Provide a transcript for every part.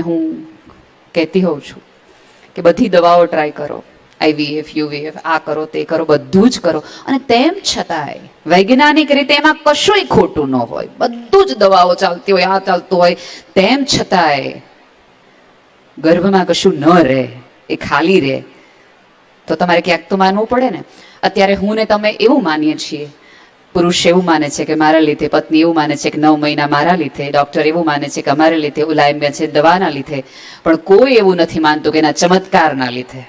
હું કહેતી હોઉં છું કે બધી દવાઓ ટ્રાય કરો, IVF UVF આ કરો તે કરો, બધું જ કરો, અને તેમ છતાંય વૈજ્ઞાનિક રીતે એમાં કશુંય ખોટું ન હોય, બધું જ દવાઓ ચાલતી હોય, આ ચાલતું હોય, તેમ છતાંય ગર્ભમાં કશું ન રહે, એ ખાલી રહે, તો તમારે ક્યાંક તો માનવું પડે ને. અત્યારે હું ને તમે એવું માનીએ છીએ, પુરુષ એવું માને છે કે મારા લીધે, પત્ની એવું માને છે કે 9 મહિના મારા લીધે, ડોક્ટર એવું માને છે કે અમારા લીધે, ઓલા છે દવાના લીધે, પણ કોઈ એવું નથી માનતું કે એના ચમત્કારના લીધે.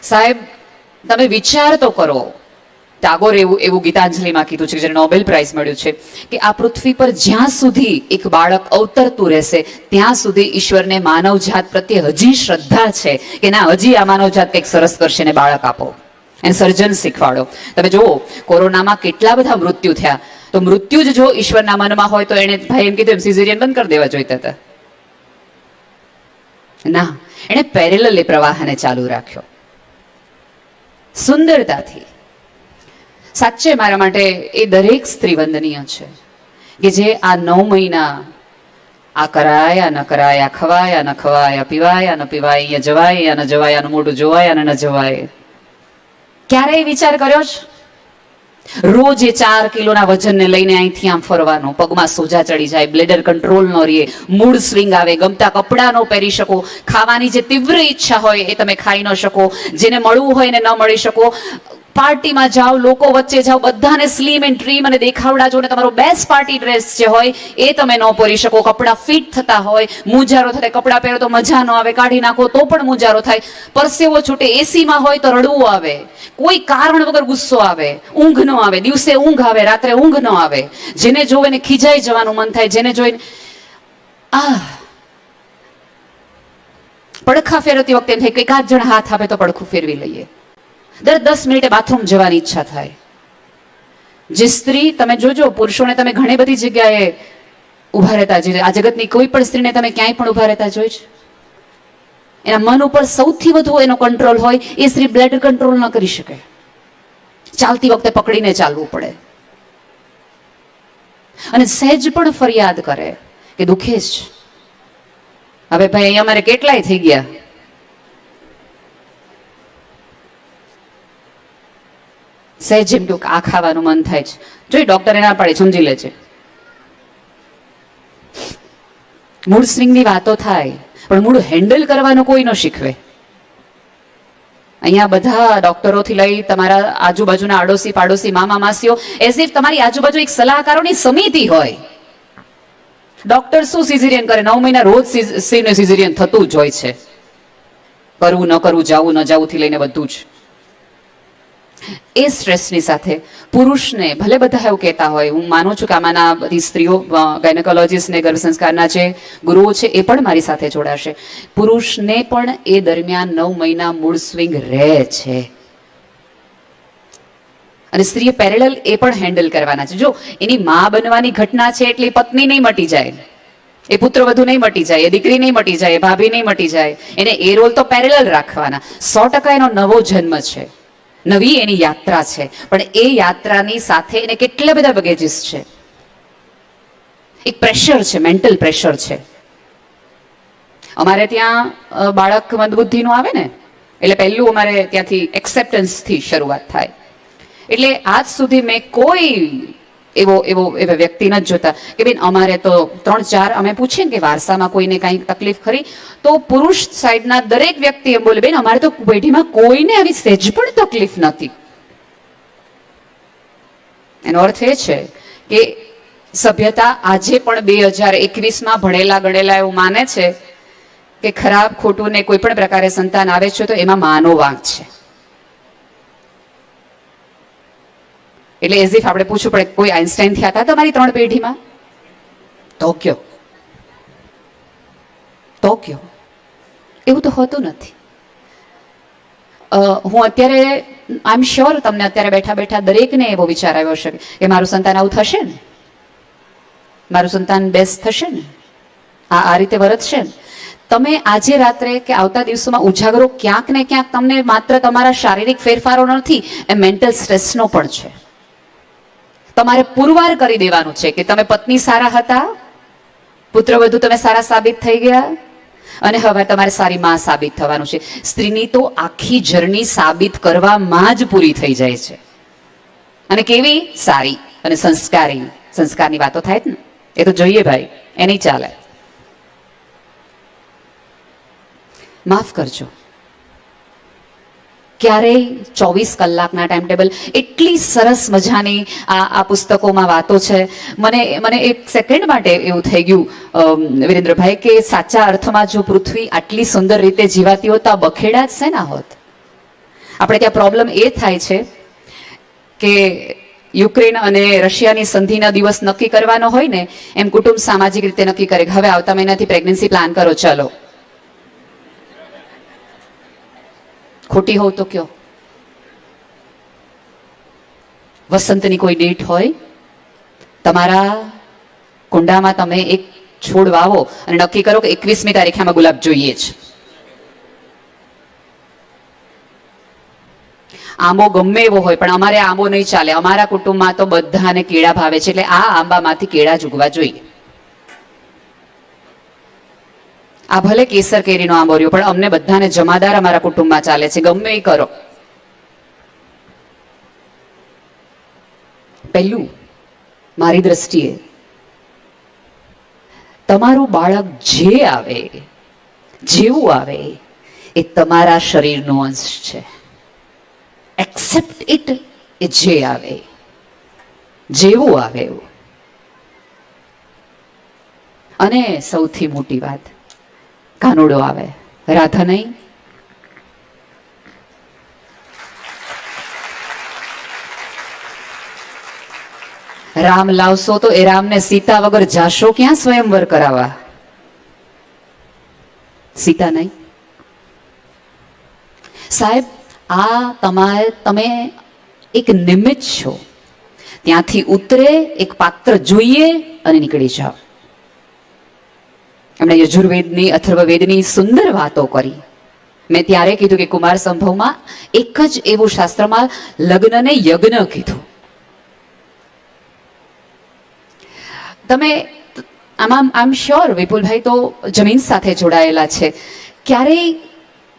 સાહેબ, તમે વિચાર તો કરો, ટાગોરે એવું ગીતાંજલિમાં કીધું છે કે જેને નોબેલ પ્રાઇઝ મળ્યું છે કે આ પૃથ્વી પર જ્યાં સુધી એક બાળક અવતરતું રહેશે ત્યાં સુધી ઈશ્વરને માનવજાત પ્રત્યે હજી શ્રદ્ધા છે કે ના, હજી આ માનવજાત કંઈક સરસ કરશે ને બાળક આપો, એને સર્જન શીખવાડો. તમે જુઓ, કોરોનામાં કેટલા બધા મૃત્યુ થયા, તો મૃત્યુ જ જો ઈશ્વરના મનમાં હોય તો એને ભાઈ એમ કીધું એમ સિઝેરિયન બંધ કરી દેવા જોઈતા હતા. ના, એને પેરેલલ એ પ્રવાહને ચાલુ રાખ્યો સુંદરતાથી. સાચે મારા માટે એ દરેક સ્ત્રી વંદનીય છે કે જે આ 9 મહિના આ કરાયા ન કરાયા, ખવાયા ન ખવાયા, પીવાયા ન પીવાય, અહીંયા જવાય અહીંયા ન જવાય, આનું મોઢું જોવાય અને ન જવાય. ક્યારેય વિચાર કર્યો છે? રોજ એ 4 કિલોના વજનને લઈને અહીંથી આમ ફરવાનો, પગમાં સોજા ચડી જાય, બ્લેડર કંટ્રોલ ન રહે, મૂડ સ્વિંગ આવે, ગમતા કપડાં ન પહેરી શકો, ખાવાની જે તીવ્ર ઈચ્છા હોય એ તમે ખાઈ ન શકો, જેને મળવું હોય એને ન મળી શકો, પાર્ટીમાં જાઓ, લોકો વચ્ચે જાઓ, બધાને સ્લીમ એન્ડ ટ્રીમ અને દેખાવડા જો, ને તમારો બેસ્ટ પાર્ટી ડ્રેસ જે હોય એ તમે ન પહેરી શકો, કપડાં ફિટ થતા હોય, મૂંઝારો થાય, કપડાં પહેરો તો મજા ન આવે, કાઢી નાખો તો પણ મૂંઝારો થાય, પરસેવો છૂટે, એસીમાં હોય તો રડવું આવે, કોઈ કારણ વગર ગુસ્સો આવે, ઊંઘ ન આવે, દિવસે ઊંઘ આવે, રાત્રે ઊંઘ ન આવે, જેને જોવે ને ખીજાઈ જવાનું મન થાય, જેને જોઈને પડખા ફેરવતી વખતે એમ થાય કે એકાદ જણ હાથ આપે તો પડખું ફેરવી લઈએ. દર 10 મિનિટે બાથરૂમ જવાની ઈચ્છા થાય. જે સ્ત્રી, તમે જોજો, પુરુષોને તમે ઘણી બધી જગ્યાએ ઉભા રહેતા, આ જગતની કોઈ પણ સ્ત્રીને તમે ક્યાંય પણ ઉભા રહેતા જોઈ છે? એના મન ઉપર સૌથી વધુ એનો કંટ્રોલ હોય એ સ્ત્રી બ્લડ કંટ્રોલ ન કરી શકે, ચાલતી વખતે પકડીને ચાલવું પડે, અને સહેજ પણ ફરિયાદ કરે કે દુખે છે, હવે ભાઈ અહીંયા અમારે કેટલાય થઈ ગયા, સહેજ એમ કે આ ખાવાનું મન થાય છે, જોઈ ડોક્ટરે ના પાડે, સમજી લે છે. મૂડ સ્વિંગની વાતો થાય, પણ મૂડ હેન્ડલ કરવાનું કોઈ ન શીખવે. અહીંયા બધા ડોક્ટરોથી લઈ તમારા આજુબાજુના આડોશી પાડોશી, મામા માસીઓ, એઝ ઇફ તમારી આજુબાજુ એક સલાહકારોની સમિતિ હોય. ડોક્ટર શું સિઝેરિયન કરે? 9 મહિના રોજ સિઝેરિયન થતું જ હોય છે, કરવું ન કરવું, જવું ન જવું થી લઈને બધું જ. એ સ્ટ્રેસની સાથે પુરુષને, ભલે બધા એવું કહેતા હોય, હું માનું છું કે આમાંના બધી સ્ત્રીઓ, ગાયનેકોલોજીસ્ટ ને ગર્ભ સંસ્કારના જે ગુરુઓ છે એ પણ મારી સાથે જોડાશે, પુરુષને પણ એ દરમિયાન 9 મહિના મૂડ સ્વિંગ રહે છે, અને સ્ત્રીએ પેરેલલ એ પણ હેન્ડલ કરવાના છે. જો એની માં બનવાની ઘટના છે એટલે પત્ની નહીં મટી જાય, એ પુત્ર વધુ નહીં મટી જાય, એ દીકરી નહીં મટી જાય, એ ભાભી નહીં મટી જાય, એને એ રોલ તો પેરેલલ રાખવાના. 100% એનો નવો જન્મ છે, નવી એની યાત્રા છે, પણ એ યાત્રાની સાથે એને કેટલા બધા બગેજીસ છે, એક પ્રેશર છે, મેન્ટલ પ્રેશર છે. અમારે ત્યાં બાળક મંદબુદ્ધિનું આવે ને એટલે પહેલું અમારે ત્યાંથી એક્સેપ્ટન્સથી શરૂઆત થાય. એટલે આજ સુધી મેં કોઈ એવા વ્યક્તિ નથી જોતા કે બેન અમારે તો 3-4, અમે પૂછીએ ને કે વારસામાં કોઈને કંઈક તકલીફ ખરી, તો પુરુષ સાઈડના દરેક વ્યક્તિ એમ બોલે, બેન અમારે તો પેઢીમાં કોઈને આવી સહેજ પણ તકલીફ નથી. એનો અર્થ એ છે કે સભ્યતા આજે પણ 2021માં ભણેલા ગણેલા એવું માને છે કે ખરાબ ખોટું ને કોઈ પણ પ્રકારે સંતાન આવે છે તો એમાં માનો વાંક છે. એટલે એઝ ઇફ આપણે પૂછવું પડે, કોઈ આઇન્સ્ટાઈન થયા હતા તમારી 3 પેઢીમાં? તો કયો એવું તો હોતું નથી. હું અત્યારે, આઈ એમ શ્યોર તમને અત્યારે બેઠા બેઠા દરેકને એવો વિચાર આવ્યો હશે કે મારું સંતાન આવું થશે ને, મારું સંતાન બેસ્ટ થશે ને, આ રીતે વર્તશે ને. તમે આજે રાત્રે કે આવતા દિવસોમાં ઉજાગરો ક્યાંક ને ક્યાંક તમને માત્ર તમારા શારીરિક ફેરફારો નથી, એ મેન્ટલ સ્ટ્રેસનો પણ છે. તમારે પુરવાર કરી દેવાનું છે કે તમે પત્ની સારા હતા, પુત્રવધુ તમે સારા સાબિત થઈ ગયા, અને હવે તમારે સારી માં સાબિત થવાનું છે. સ્ત્રીની તો આખી જર્ની સાબિત કરવામાં જ પૂરી થઈ જાય છે. અને કેવી? સારી અને સંસ્કારી. સંસ્કારની વાતો થાય ને, એ તો જોઈએ ભાઈ, એ નહીં ચાલે. માફ કરજો, ક્યારેય 24 કલાકના ટાઈમ ટેબલ, એટલી સરસ મજાની આ પુસ્તકોમાં વાતો છે. મને એક સેકન્ડ માટે એવું થઈ ગયું વિરેન્દ્રભાઈ કે સાચા અર્થમાં જો પૃથ્વી આટલી સુંદર રીતે જીવાતી હોત તો આ બખેડા જ છે ના હોત. આપણે ત્યાં પ્રોબ્લેમ એ થાય છે કે યુક્રેન અને રશિયાની સંધિના દિવસ નક્કી કરવાનો હોય ને એમ કુટુંબ સામાજિક રીતે નક્કી કરે, હવે આવતા મહિનાથી પ્રેગ્નન્સી પ્લાન કરો, ચલો. ખોટી હોવ તો કયો? વસંતની કોઈ ડેટ હોય, તમારા કુંડામાં તમે એક છોડ વાવો અને નક્કી કરો કે 21મી તારીખે આમાં ગુલાબ જોઈએ જ. આંબો ગમે એવો હોય પણ અમારે આંબો નહીં ચાલે. અમારા કુટુંબમાં તો બધાને કેળા ભાવે છે, એટલે આ આંબામાંથી કેળા જ ઉગવા જોઈએ. આ ભલે કેસર કેરીનો આંબો રહ્યો પણ અમને બધાને જમાદાર અમારા કુટુંબમાં ચાલે છે, ગમે એ કરો. પહેલું, મારી દ્રષ્ટિએ તમારું બાળક જે આવે, જેવું આવે, એ તમારા શરીરનો અંશ છે. Accept it. એ જે આવે, જેવું આવે એવું. અને સૌથી મોટી વાત, કાનુડો આવે, રાધા નહીં. રામ લાવશો તો એ રામને સીતા વગર જાશો ક્યાં સ્વયંવર કરાવવા? સીતા નહીં. સાહેબ, તમે એક નિમિત્ત છો. ત્યાંથી ઉતરે, એક પાત્ર જોઈએ અને નીકળી જાઓ. એમણે યજુર્વેદની, અથર્વવેદની સુંદર વાતો કરી. મેં ત્યારે કીધું કે કુમાર સંભવમાં એક જ એવું શાસ્ત્રમાં લગ્નને યજ્ઞ કીધું. તમે આમ આઈ એમ શ્યોર વિપુલભાઈ તો જમીન સાથે જોડાયેલા છે. ક્યારેય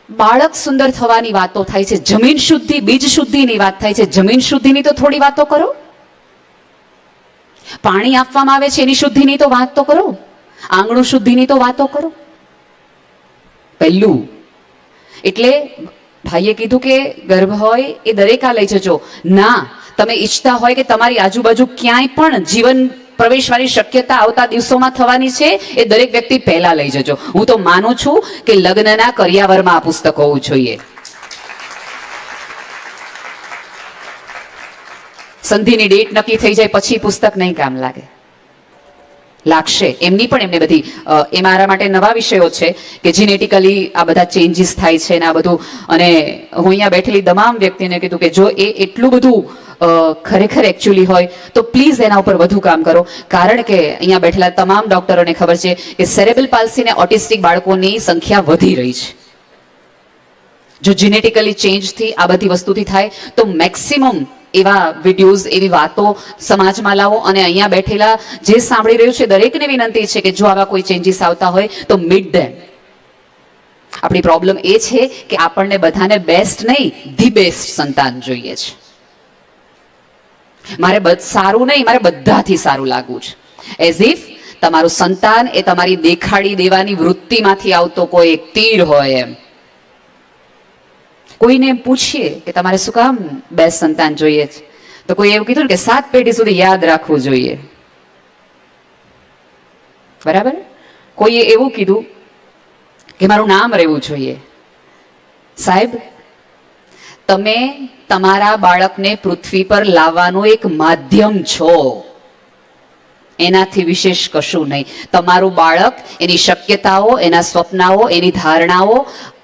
બાળક સુંદર થવાની વાતો થાય છે, જમીન શુદ્ધિ, બીજ શુદ્ધિની વાત થાય છે. જમીન શુદ્ધિની તો થોડી વાતો કરો. પાણી આપવામાં આવે છે એની શુદ્ધિની તો વાત તો કરો. આંગણું શુદ્ધિની તો વાતો કરો. પહેલું એટલે ભાઈએ કીધું કે ગર્ભ હોય એ દરેક આ લઈ જજો. ના, તમે ઈચ્છતા હોય કે તમારી આજુબાજુ ક્યાંય પણ જીવન પ્રવેશવાની શક્યતા આવતા દિવસોમાં થવાની છે, એ દરેક વ્યક્તિ પહેલા લઈ જજો. હું તો માનું છું કે લગ્નના કરિયાવરમાં આ પુસ્તક હોવું જોઈએ. સંધિની ડેટ નક્કી થઈ જાય પછી પુસ્તક નહીં કામ લાગશે. એમની પણ એમને બધી એ મારા માટે નવા વિષયો છે કે જીનેટિકલી આ બધા ચેન્જીસ થાય છે ને આ બધું. અને હું અહીંયા બેઠેલી તમામ વ્યક્તિને કીધું કે જો એ એટલું બધું ખરેખર એકચ્યુઅલી હોય તો પ્લીઝ એના ઉપર વધુ કામ કરો. કારણ કે અહીંયા બેઠેલા તમામ ડોક્ટરોને ખબર છે કે સેરેબ્રલ પાલ્સી અને ઓટિસ્ટિક બાળકોની સંખ્યા વધી રહી છે. જો જીનેટિકલી ચેન્જથી આ બધી વસ્તુથી થાય તો મેક્સિમમ એવા વિડીયોઝ, એવી વાતો સમાજમાં લાવો. અને અહીંયા બેઠેલા જે સાંભળી રહ્યું છે દરેકને વિનંતી છે કે જો આવા કોઈ ચેન્જીસ આવતા હોય તો મીટ ધેમ. આપણી પ્રોબ્લેમ એ છે કે આપણને બધાને બેસ્ટ નહીં, ધી બેસ્ટ સંતાન જોઈએ છે. મારે સારું નહીં, મારે બધાથી સારું લાગવું છે. એઝ ઇફ તમારું સંતાન એ તમારી દેખાડી દેવાની વૃત્તિમાંથી આવતો કોઈ એક તીર હોય એમ. કોઈને પૂછીએ કે તમારે શું કામ બેસ્ટ સંતાન જોઈએ છે, તો કોઈ એવું કીધું કે 7 પેઢી સુધી યાદ રાખવું જોઈએ. બરાબર. કોઈએ એવું કીધું કે મારું નામ રહેવું જોઈએ. સાહેબ, તમે તમારા બાળકને પૃથ્વી પર લાવવાનું એક માધ્યમ છો, એનાથી વિશેષ કશું નહીં. તમારું બાળક એની શક્યતાઓ, એના સ્વપ્નાઓ, એની ધારણાઓ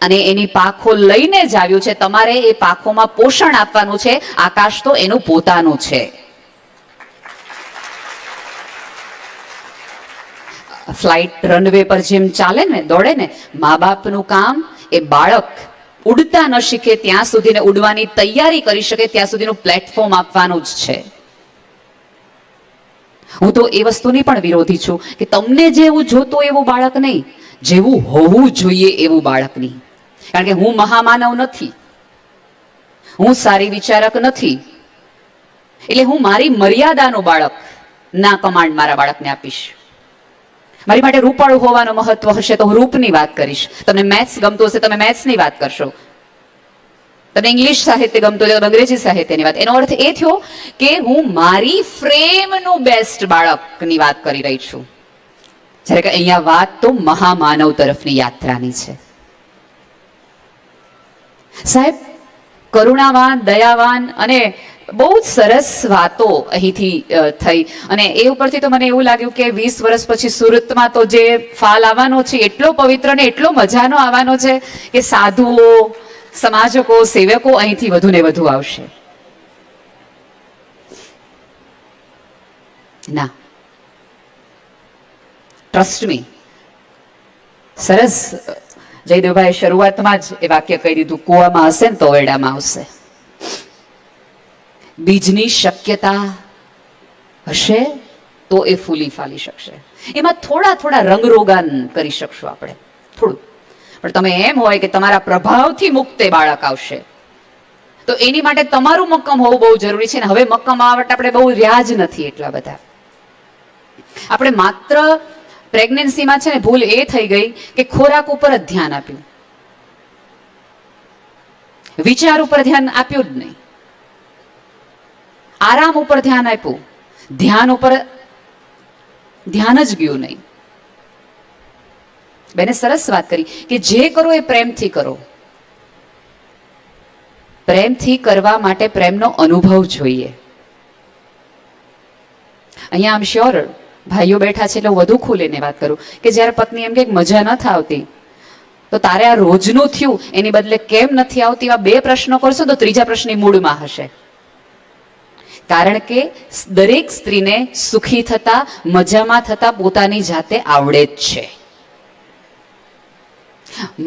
અને એની પાંખો લઈને જ આવ્યું છે. તમારે એ પાંખોમાં પોષણ આપવાનું છે. આકાશ તો એનું પોતાનું છે. ફ્લાઇટ રનવે પર જેમ ચાલે ને, દોડે ને, મા બાપનું કામ એ બાળક ઉડતા ન શીખે ત્યાં સુધી ને ઉડવાની તૈયારી કરી શકે ત્યાં સુધીનું પ્લેટફોર્મ આપવાનું જ છે. હું તો એ વસ્તુની પણ વિરોધી છું કે તમને જેવું જોતું એવું બાળક નહીં, જેવું હોવું જોઈએ એવું બાળક નહીં. કારણ કે હું મહામાનવ નથી, હું સારી વિચારક નથી, એટલે હું મારી મર્યાદાનું બાળક ના કમાન્ડ મારા બાળકને આપીશ. મારી માટે રૂપાળું હોવાનું મહત્વ હશે તો હું રૂપની વાત કરીશ. તમને મેથ્સ ગમતું હશે તમે મેથ્સની વાત કરશો, તમને ઇંગ્લિશ સાહિત્ય ગમતું હોય તો અંગ્રેજી સાહિત્યની વાત. એનો અર્થ એ થયો કે હું મારી ફ્રેમનું બેસ્ટ બાળકની વાત કરી રહી છું, જ્યારે કે અહીંયા વાત તો મહામાનવ તરફની યાત્રાની છે. સાહેબ કરુણાવાન, દયાવાન અને બહુ જ સરસ વાતો અહીંથી થઈ. અને એ ઉપરથી તો મને એવું લાગ્યું કે 20 વર્ષ પછી સુરતમાં તો જે ફાલ આવવાનો છે એટલો પવિત્ર ને એટલો મજાનો આવવાનો છે કે સાધુઓ, સમાજકો, સેવકો અહીંથી વધુ ને વધુ આવશે. ના, ટ્રસ્ટ મી. સરસ જયદેવભાઈ શરૂઆતમાં જ એ વાક્ય કહી દીધું, કુવામાં હશે ને તો વેડામાં આવશે. બીજની શક્યતા હશે તો એ ફૂલી ફાલી શકશે. એમાં થોડા થોડા રંગરોગાન કરી શકશું આપણે, થોડું. પણ તમે એમ હોય કે તમારા પ્રભાવથી મુક્ત એ બાળક આવશે, તો એની માટે તમારું મક્કમ હોવું બહુ જરૂરી છે. ને હવે મક્કમ આવટ આપણે બહુ રહ્યા જ નથી એટલા બધા. આપણે માત્ર પ્રેગ્નન્સીમાં છે ને ભૂલ એ થઈ ગઈ કે ખોરાક ઉપર જ ધ્યાન આપ્યું, વિચાર ઉપર ધ્યાન આપ્યું જ નહીં, આરામ ઉપર ધ્યાન આપ્યું, ધ્યાન ઉપર ધ્યાન જ ગયું નહીં. બેને સરસ વાત કરી કે જે કરો એ પ્રેમથી કરો. પ્રેમથી કરવા માટે પ્રેમનો અનુભવ જોઈએ. અહીંયા આમ શ્યોર ભાઈઓ બેઠા છે એટલે હું વધુ ખુલીને વાત કરું કે જ્યારે પત્ની એમ કે મજા નથી આવતી તો તારે આ રોજનું થયું એની બદલે કેમ નથી આવતી, એવા 2 પ્રશ્નો કરશો તો ત્રીજા પ્રશ્નની મૂળમાં હશે. કારણ કે દરેક સ્ત્રીને સુખી થતા, મજામાં થતા પોતાની જાતે આવડે જ છે.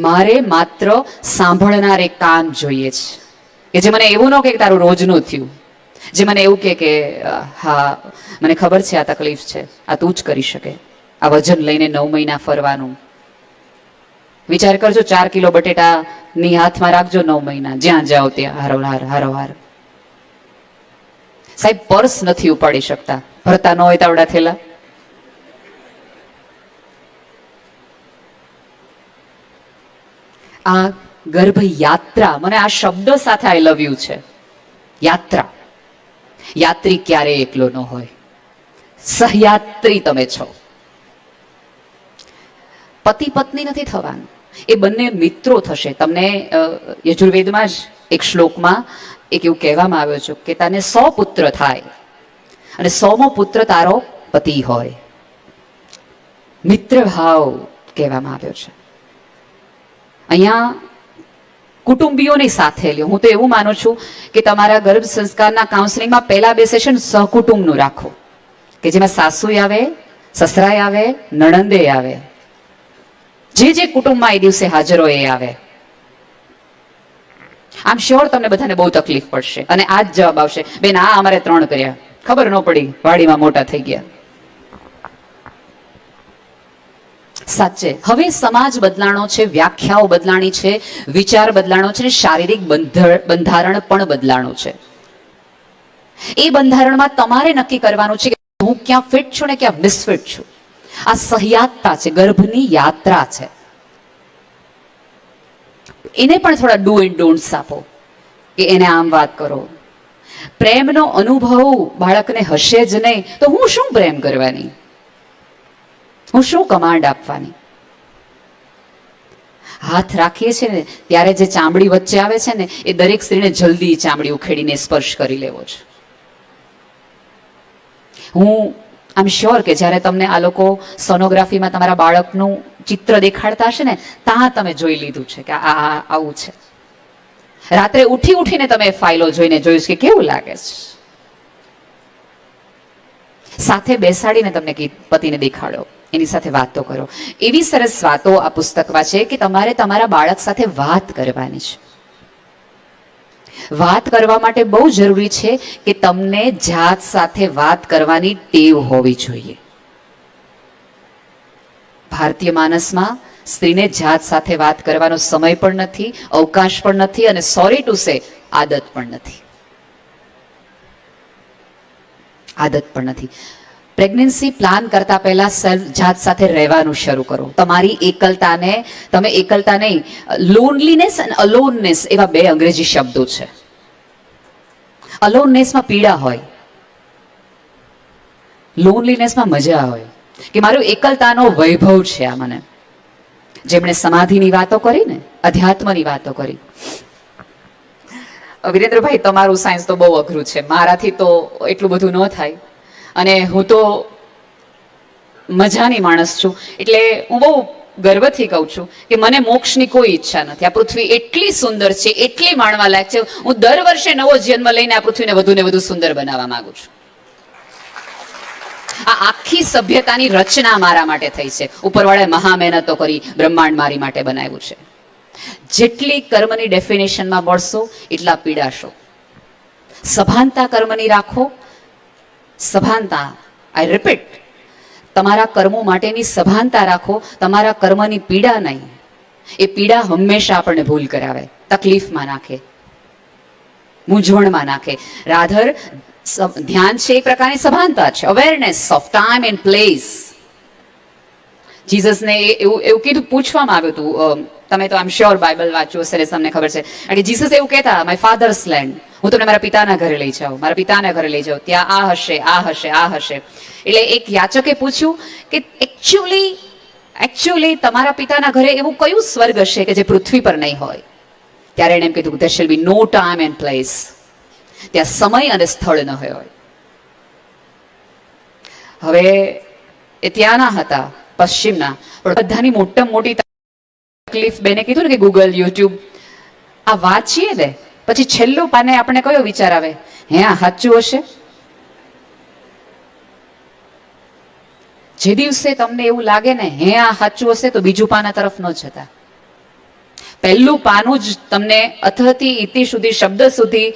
મારે માત્ર સાંભળનારે કાન જોઈએ છે કે જે મને એવું ન કે તારું રોજનું થયું, જે મને એવું કે હા મને ખબર છે આ તકલીફ છે, આ તું જ કરી શકે. આ વજન લઈને 9 મહિના ફરવાનું વિચાર કરજો. 4 કિલો બટેટાની હાથમાં રાખજો 9 મહિના, જ્યાં જાઓ ત્યાં હારોહાર હારોહાર. સાહેબ પર્સ નથી ઉપાડી શકતા, ભરતા ન હોય તાવડા થેલા. આ ગર્ભ યાત્રા, મને આ શબ્દ સાથે આઈ લવ યુ છે. યાત્રા, યાત્રી ક્યારેય એકલો ન હોય, સહયાત્રી તમે છો. પતિ પત્ની નથી થવાનું, એ બંને મિત્રો થશે. તમને યજુર્વેદમાં જ એક શ્લોકમાં એક એવું કહેવામાં આવ્યું છે કે તને 100 પુત્ર થાય અને 100મો પુત્ર તારો પતિ હોય. મિત્ર ભાવ કહેવામાં આવ્યો છે. અહીંયા કુટુંબીઓની સાથે લ્યો. હું તો એવું માનું છું કે તમારા ગર્ભ સંસ્કારના કાઉન્સેલિંગમાં પહેલા 2 સેશન સહકુટુંબનું રાખો કે જેમાં સાસુ આવે, સસરાય આવે, નણંદે આવે, જે કુટુંબમાં એ દિવસે હાજર હોય એ આવે. આમ શ્યોર તમને બધાને બહુ તકલીફ પડશે અને આ જ જવાબ આવશે, બેન આ અમારે 3 કર્યા, ખબર ન પડી, વાડીમાં મોટા થઈ ગયા. સાચે હવે સમાજ બદલાણો છે, વ્યાખ્યાઓ બદલાણી છે, વિચાર બદલાણો છે, શારીરિક બંધારણ પણ બદલાણું છે. એ બંધારણમાં તમારે નક્કી કરવાનું છે કે હું ક્યાં ફિટ છું ને ક્યાં મિસફિટ છું. આ સહયાત્રા છે, ગર્ભની યાત્રા છે. એને પણ થોડા ડુ એન્ડ ડોન્ટ્સ આપો કે એને આમ વાત કરો. પ્રેમનો અનુભવ બાળકને હશે જ નહીં તો હું શું પ્રેમ કરવાની, હું શું કમાન્ડ આપવાની. હાથ રાખીએ છીએ ને ત્યારે જે ચામડી વચ્ચે આવે છે ને એ દરેક સ્ત્રીને જલ્દી ચામડી ઉખેડીને સ્પર્શ કરી લેવો છે. હું આમ શ્યોર કે જ્યારે તમને આ લોકો સોનોગ્રાફીમાં તમારા બાળકનું ચિત્ર દેખાડતા હશે ને ત્યાં તમે જોઈ લીધું છે કે આ આવું છે. રાત્રે ઉઠીને તમે ફાઇલો જોઈને જોયું કે કેવું લાગે છે. સાથે બેસાડીને તમને પતિને દેખાડો, એની સાથે વાતો કરો. એવી સરસ વાતો આ પુસ્તકમાં છે કે તમારે તમારા બાળક સાથે વાત કરવાની છે. વાત કરવા માટે બહુ જરૂરી છે કે તમને જાત સાથે વાત કરવાની ટેવ હોવી જોઈએ. ભારતીય માનસમાં સ્ત્રીને જાત સાથે વાત કરવાનો સમય પણ નથી, અવકાશ પણ નથી, અને સોરી ટુ સે આદત પણ નથી. આદત પણ નથી. પ્રેગ્નન્સી પ્લાન કરતા પહેલા સેલ્ફ જાત સાથે રહેવાનું શરૂ કરો. તમારી એકલતાને, તમે એકલતા નહીં, લોનલીનેસ અને અલોનનેસ એવા બે અંગ્રેજી શબ્દો છે. અલોનનેસમાં પીડા હોય, લોનલીનેસમાં મજા હોય કે મારું એકલતાનો વૈભવ છે. આ મને જેમણે સમાધિની વાતો કરી ને, અધ્યાત્મની વાતો કરી. વિરેન્દ્રભાઈ, તમારું સાયન્સ તો બહુ અઘરું છે, મારાથી તો એટલું બધું ન થાય, અને હું તો મજાની માણસ છું, એટલે હું બહુ ગર્વથી કહું છું કે મને મોક્ષની કોઈ ઈચ્છા નથી. આ પૃથ્વી એટલી સુંદર છે, એટલી માણવા લાયક છે, હું દર વર્ષે નવો જન્મ લઈને આ પૃથ્વીને વધુ ને વધુ સુંદર બનાવવા માંગુ છું. આ આખી સભ્યતાની રચના મારા માટે થઈ છે. ઉપરવાળાએ મહા મહેનતો કરી બ્રહ્માંડ મારી માટે બનાવ્યું છે. જેટલી કર્મની ડેફિનેશનમાં મળશો એટલા પીડાશો. સભાનતા કર્મની રાખો. સભાનતા, આઈ રિપીટ, તમારા કર્મો માટેની સભાનતા રાખો, તમારા કર્મની પીડા નહીં. એ પીડા હંમેશા આપણને ભૂલ કરાવે, તકલીફમાં નાખે, મૂંઝવણમાં નાખે. રાધર ધ્યાન છે એક પ્રકારની સભાનતા છે, awareness of time and place. જીસસને એવું કીધું, પૂછવામાં આવ્યું હતું, તમે તો આમ શ્યોર બાઇબલ વાંચ્યું હશે, તમને ખબર છે કે જીસસ એવું કહેતા, માય ફાધર્સ લેન્ડ, હું તમને મારા પિતાના ઘરે લઈ જાઉં, મારા પિતાના ઘરે લઈ જાઉં, ત્યાં આ હશે, આ હશે, આ હશે. એટલે એક યાચકે પૂછ્યું કે એકચ્યુઅલી તમારા પિતાના ઘરે એવું કયું સ્વર્ગ હશે કે જે પૃથ્વી પર નહીં હોય? ત્યારે એણે એમ કીધું, there shall be no time and place. ત્યાં સમય અને સ્થળ ન હોય. હવે એ ત્યાંના હતા, પશ્ચિમના, પણ બધાની મોટામાં મોટી તકલીફ, બેને કીધું ને કે ગૂગલ, યુટ્યુબ, આ વાંચીએ ને પછી છેલ્લું પાને આપણે કયો વિચાર આવે? હે, આ સાચું હશે? જે દિવસે તમને એવું લાગે ને હે આ સાચું હશે, તો બીજું પાના તરફ ન જતા. પહેલું પાનું જ તમને અથથી ઇતિ સુધી, શબ્દ સુધી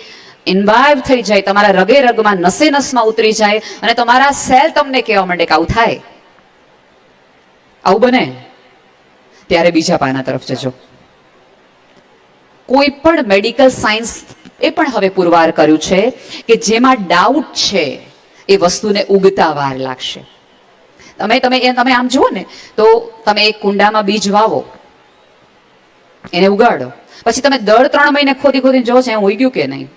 ઇન્વાઇવ થઈ જાય, તમારા રગે રગમાં, નસે નસમાં ઉતરી જાય, અને તમારા સેલ તમને કહેવા માંડે કે આવું થાય, આવું બને, ત્યારે બીજા પાના તરફ જજો. કોઈ પણ મેડિકલ સાયન્સ એ પણ હવે પુરવાર કર્યું છે કે જેમાં ડાઉટ છે એ વસ્તુને ઉગતા વાર લાગશે. તમે આમ જુઓ ને તો તમે એક કુંડામાં બીજ વાવો, એને ઉગાડો, પછી તમે દર 3 મહિને ખોદી ખોદીને જોવો છે ઉગ્યું કે નહીં,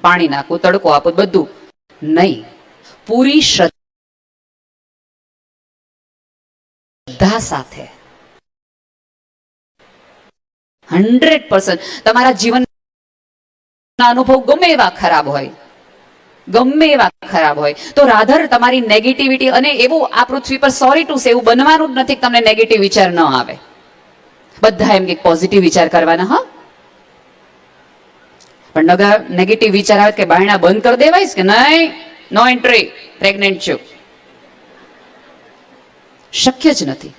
પાણી નાખવું, તડકો આપો, બધું નહીં. પૂરી શ્રદ્ધા સાથે 100%. તમારા જીવનના અનુભવ ગમે એવા ખરાબ હોય, તો રાધર તમારી નેગેટિવિટી, અને એવું આ પૃથ્વી પર સોરી ટુ સે એવું બનવાનું જ નથી કે તમને નેગેટિવ વિચાર ન આવે. બધા એમ કે પોઝિટિવ વિચાર કરવાના. હા, પણ નેગેટિવ વિચાર આવે કે બાયણા બંધ કરી દેવાય કે નહીં, નો એન્ટ્રી, પ્રેગ્નેન્ટ છું, શક્ય જ નથી.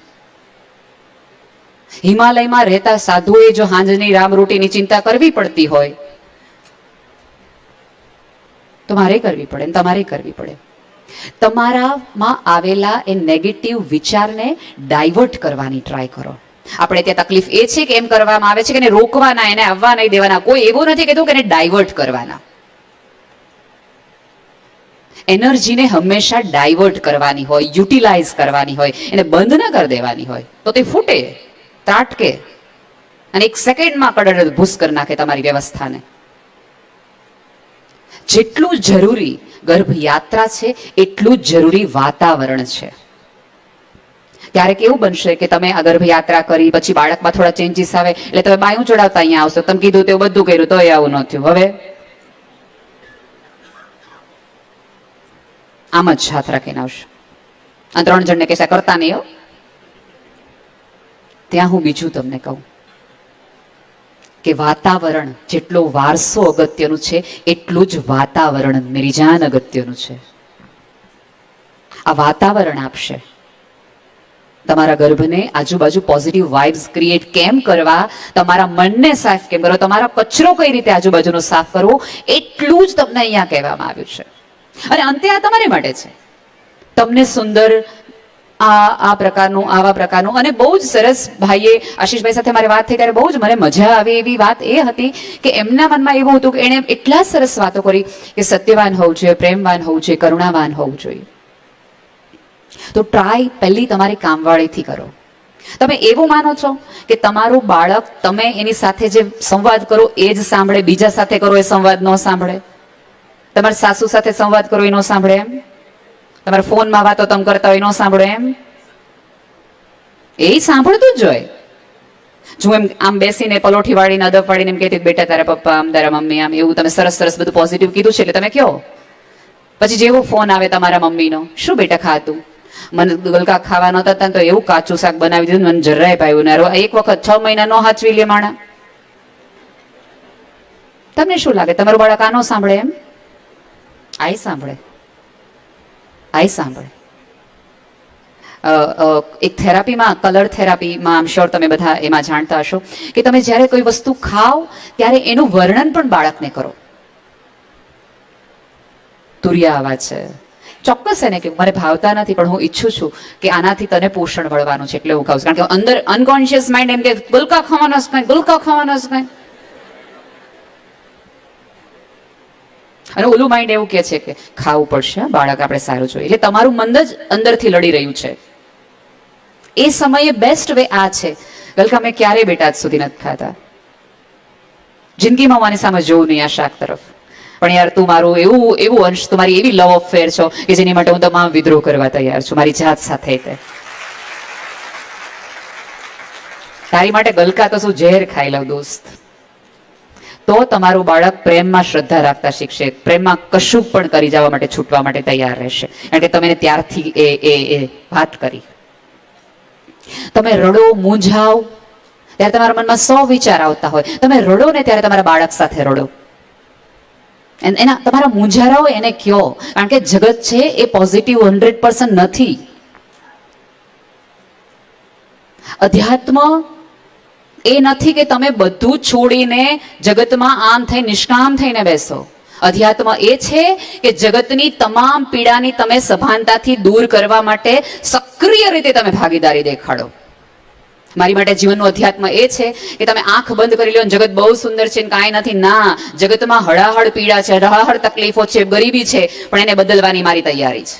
હિમાલયમાં રહેતા સાધુએ જો હાંજની રામ રોટીની ચિંતા કરવી પડતી હોય તો મારે કરવી પડે, તમારે કરવી પડે. તમારામાં આવેલા એ નેગેટિવ વિચારને ડાયવર્ટ કરવાની ટ્રાય કરો. આપણે ત્યાં તકલીફ એ છે કે એમ કરવામાં આવે છે કે એને રોકવાના, એને આવવા નહીં દેવાના. કોઈ એવું નથી કહેતું કે એને ડાયવર્ટ કરવાના. એનર્જીને હંમેશા ડાયવર્ટ કરવાની હોય, યુટિલાઇઝ કરવાની હોય, એને બંધ ન કરી દેવાની હોય, તો તે ફૂટે, ત્રાટકે, અને 1 સેકન્ડમાં કડડ ભૂસ કરી નાખે તમારી વ્યવસ્થાને. જેટલું જરૂરી ગર્ભયાત્રા છે એટલું જ જરૂરી વાતાવરણ છે. ક્યારેક એવું બનશે કે તમે આ ગર્ભયાત્રા કરી પછી બાળકમાં થોડા ચેન્જીસ આવે એટલે તમે બાયું ચડાવતા અહીંયા આવશો, તમે કીધું તેવું બધું કર્યું તોય આવું ન થયું. હવે આમ જ હાથ રાખીને આવશો અને 3 જણને કહેશે કરતા નહીં હો. ત્યાં હું બીજું તમને કહું કે વાતાવરણ જેટલો વારસો અગત્યનું છે એટલું જ વાતાવરણ નિર્જાન અગત્યનું છે. આ વાતાવરણ આપશે, તમારા ગર્ભને આજુબાજુ પોઝિટિવ વાઇબ્સ ક્રિએટ કેમ કરવા, તમારા મનને સાફ કેમ કરો, તમારા કચરો કઈ રીતે આજુબાજુનો સાફ કરવો, એટલું જ તમને અહીંયા કહેવામાં આવ્યું છે. અને અંતે આ તમારી માટે છે. તમને સુંદર આ પ્રકારનું, આવા પ્રકારનું. અને બહુ જ સરસ, ભાઈએ આશીષભાઈ સાથે મારી વાત થઈ ત્યારે બહુ જ મને મજા આવે એવી વાત એ હતી કે એમના મનમાં એવું હતું કે એણે એટલા સરસ વાતો કરી કે સત્યવાન હોવું જોઈએ, પ્રેમવાન હોવું જોઈએ, કરુણાવાન હોવું જોઈએ. તો ટ્રાય પહેલી તમારી કામવાળીથી કરો. તમે એવું માનો છો કે તમારું બાળક તમે એની સાથે જે સંવાદ કરો એ જ સાંભળે, બીજા સાથે કરો એ સંવાદ ન સાંભળે? તમારા સાસુ સાથે સંવાદ કરો એ ન સાંભળે એમ? તમારા ફોનમાં વાતો તમે કરતા હોય ન સાંભળો એમ? એ સાંભળતું જ હોય. જો એમ આમ બેસીને પલોઠી વાળીને અદબ વાળીને એમ કહેતી બેટા તારા પપ્પા આમ, તારા મમ્મી આમ, એવું તમે સરસ સરસ બધું પોઝિટિવ કીધું છે એટલે તમે કહો. પછી જેવો ફોન આવે તમારા મમ્મીનો, શું બેટા ખાતું? મને ગલકા ખાવા નહોતા હતા તો એવું કાચું શાક બનાવી દીધું, મને જરાય પાયું ને. એક વખત 6 મહિના નો હાચવી લે માણા. તમને શું લાગે તમારું બાળક આ ન સાંભળે એમ? આઈ સાંભળે, આઈ સાંભળે. એક થેરાપીમાં, કલર થેરાપીમાં, આમ શ્યોર તમે બધા એમાં જાણતા હશો કે તમે જ્યારે કોઈ વસ્તુ ખાઓ ત્યારે એનું વર્ણન પણ બાળકને કરો. તુરિયા આવા છે, ચોક્કસ એને કે મને ભાવતા નથી પણ હું ઈચ્છું છું કે આનાથી તને પોષણ મળવાનું છે એટલે હું ખાઉં છું. કારણ કે અંદર અનકોન્શિયસ માઇન્ડ એમ કે ગુલકા ખાવાના જ નહીં, ગુલકા ખાવાના જ નહીં. અને ઓલું માઇન્ડ એવું કે છે કે ખાવું પડશે, બાળક આપણે સારું જોઈએ. એટલે તમારું મન જ અંદરથી લડી રહ્યું છે. એ સમયે બેસ્ટ વે આ છે. ગલકા મેં ક્યારેય બેટા આજ સુધી નથી ખાતા. જિંદગીમાં મારી સામે જોવું નહીં આ શાક તરફ. પણ યાર તું મારું એવું અંશ, તમારી એવી લવ અફેર છો કે જેની માટે હું તમામ વિદ્રોહ કરવા તૈયાર છું મારી જાત સાથે. તારી માટે ગલકા તો શું ઝેર ખાઈ લઉં દોસ્ત. તો તમારું બાળક પ્રેમમાં શ્રદ્ધા રાખતા શીખશે, પ્રેમમાં કશું પણ કરી જવા માટે, છૂટવા માટે તૈયાર રહેશે. કારણ કે તમે ત્યારથી એ વાત કરી. તમે રડો, મૂંઝાવ ત્યારે તમારા મનમાં 100 વિચાર આવતા હોય. તમે રડો ને ત્યારે તમારા બાળક સાથે રડો. એના તમારા મૂંઝારા હોય એને કયો. કારણ કે જગત છે એ પોઝિટિવ 100% નથી. અધ્યાત્મ એ નથી કે તમે બધું છોડીને જગતમાં આમ થઈ નિષ્કામ થઈને બેસો. અધ્યાત્મ એ છે કે જગતની તમામ પીડાની તમે સભાનતાથી દૂર કરવા માટે સક્રિય રીતે તમે ભાગીદારી દેખાડો. મારી માટે જીવનનું અધ્યાત્મ એ છે કે તમે આંખ બંધ કરી લો, જગત બહુ સુંદર છે ને કાંઈ નથી. ના, જગતમાં હળાહળ પીડા છે, હળાહળ તકલીફો છે, ગરીબી છે, પણ એને બદલવાની મારી તૈયારી છે.